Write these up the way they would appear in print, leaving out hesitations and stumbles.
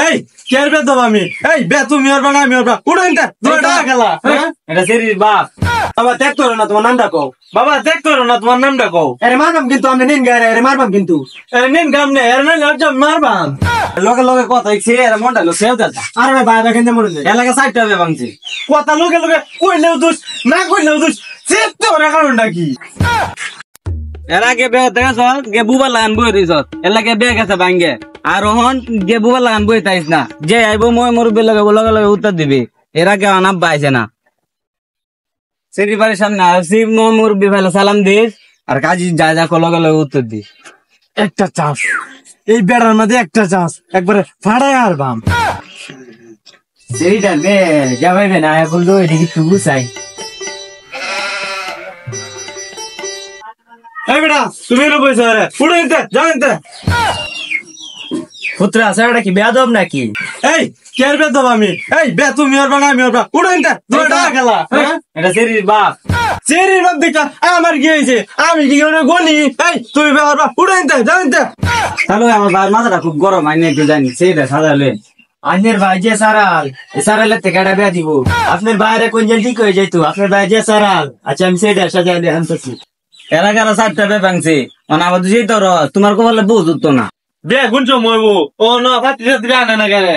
এই কের বে তো আমি এই বে তুমি আর বানা আমি আর উড়ে ইনতে দুইটা খেলা এটা সেরির বাপ। বাবা ত্যাগ করো না তোমার নামটা কও বাবা ত্যাগ করো না তোমার নামটা কও আরে মারবাম কিন্তু আমি নিন গায়ে আরে মারবাম কিন্তু আরে নিন গাম নে আরে না লজ্জা মারবাম লগে লগে কথা হইছে এর মনটা লো সেও দাদা। আরে ভাই বাইরে কেন মরে যায় এলাকা সাইডটা হবে ভাঙছে। কথা লোকে লোকে কইলেও দোষ না কইলেও দোষ চেতে ওরা কারণটা কি এর আগে বে দেখাছ গে বুবা লাগান বই দিছ এলাকে বে গেছে ভাঙ্গে আর ওহন গে বুবা লাগান বই তাইছ না যে আইবো মই মুরব্বি লগে লগে লগে উত্তর দিবি। এর আগে অনাব পাইছে না সেরি বাড়ির সামনে আসি মই মুরব্বি ফেলে সালাম দিস আর কাজী যা যা লগে লগে উত্তর দিস। একটা চাষ এই বেড়ার মধ্যে একটা চাষ একবারে ফাড়ায় আর বাম সেরিটা বে যাবে না এখন তো এদিকে টুকু চাই। এই বেটা তুমি এলো পয়সা রে উড়ে ইনতে যাও ইনতে পুত্রা সেটা কি বেয়াদব নাকি? এই কের বে তো আমি এই বে তুমি আর বানা আমি আর উড়ে ইনতে দুইটা খেলা এটা সেরির বাপ। চেরি রব দেখা আমার কি হয়েছে আমি কি করে গনি এই তুই বে আর উড়ে ইনতে যাও ইনতে তাহলে আমার ভাইয়ের মাথাটা খুব গরম আইনে একটু জানি সেইটা সাজালে আইনের ভাই যে সারাল সারালের থেকে একটা বিয়া দিব আপনার বাইরে কোন জল ঠিক হয়ে যাইতো আপনার ভাই যে সারাল আচ্ছা আমি সেইটা সাজা দিয়ে আনতেছি এলাকার চারটা বে ভাঙছে মানে আবার যেই তোর তোমার কপালে বুঝ উঠতো না। বে গুনছো মইবো ও না ফাটি সাথে বিয়া না গেলে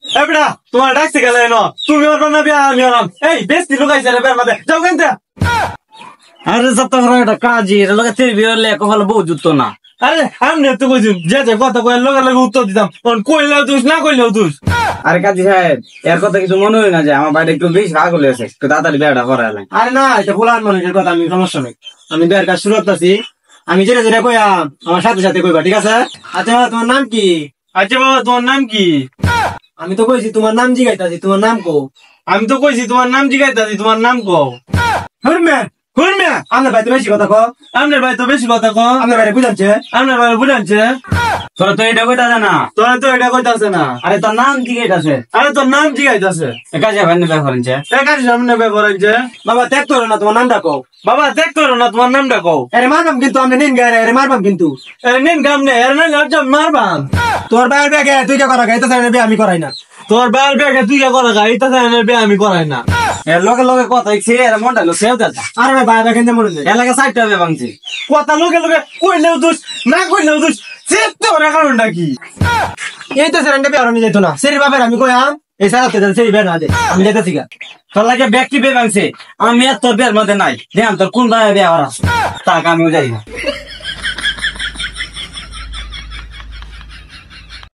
এই বেটা তোমার ডাকছে গেলে ন তুমি আর বানা বিয়া আমি আরাম এই বেস্তি লুকাইছে রে বের মধ্যে যাও ইনতে আরে সত্য করে একটা কাজী এর লগে তেল বিরলে কপালে বুঝ উঠতো না। আরে আমি তো কইছি যে কথা কই লগে লগে উত্তর দিতাম কোন কইলেও দোষ না কইলেও দোষ আরে কাজী সাহেব এর কথা কিছু মনে হয় না যে আমার বাড়ি একটু বেশি রাগ হলে আছে একটু তাড়াতাড়ি বিয়াটা করালেন। আরে না এটা বলার মানুষের কথা আমি সমস্যা নেই আমি বিয়ের কাজ শুরু করতেছি আমি যেটা যেটা কইয়া আমার সাথে সাথে কইবা ঠিক আছে। আচ্ছা তোমার নাম কি? আচ্ছা বাবা তোমার নাম কি? আমি তো কইছি তোমার নাম জিগাইতাছি তোমার নাম কো। আমি তো কইছি তোমার নাম জিগাইতাছি তোমার নাম কও হুরমে হুরমিয়া আপনার ভাই তো বেশি কথা কো আপনার ভাই তো বেশি কথা কও আপনার ভাই বুঝাচ্ছে আপনার ভাই বুঝাচ্ছে তোরা তো এটা কইতা না তোরা তো এটা কইতাছে না আরে তোর নাম কি আছে আরে তোর নাম জিগাইতাছে কাজে ভাই নেবে করেনছে একার সামনে ব্যাপার হচ্ছে বাবা ত্যাগ করো না তোমার নামটা কো বাবা ত্যাগ করো না তোমার নামটা কও আরে মারবাম কিন্তু আমি নিন গায়ে আরে মারবাম কিন্তু আরে নিন গাম নে আরে না লজ্জা মারবাম তোর ভাইয়ের ব্যাগে তুই কে করা গাইতে চাই না আমি করাই না তোর বাইর ব্যাগে তুই কে করা গাইতা জানে বে আমি করাই না এর লগে লগে কথা হইছে এর মনটা লো সেও দাদা। আরে ভাই বাইরে কেন মরে যায় এলাকা সাইডটা হবে ভাঙছে। কথা লোকে লোকে কইলেও দোষ না কইলেও দোষ চেতে ওরা কারণটা কি এই তো সেরেন্ডে বিয়ে হয়ে যেত না সেরি বাবার আমি কইয়াম এই সারাতে দেন সেরি বের না দে আমি যেতেছি গা তোর লাগে ব্যক্তি বে ভাঙছে আমি আর তোর বিয়ের মধ্যে নাই দেখ তোর কোন ভাই বিয়ে করা তাকে আমিও যাই না।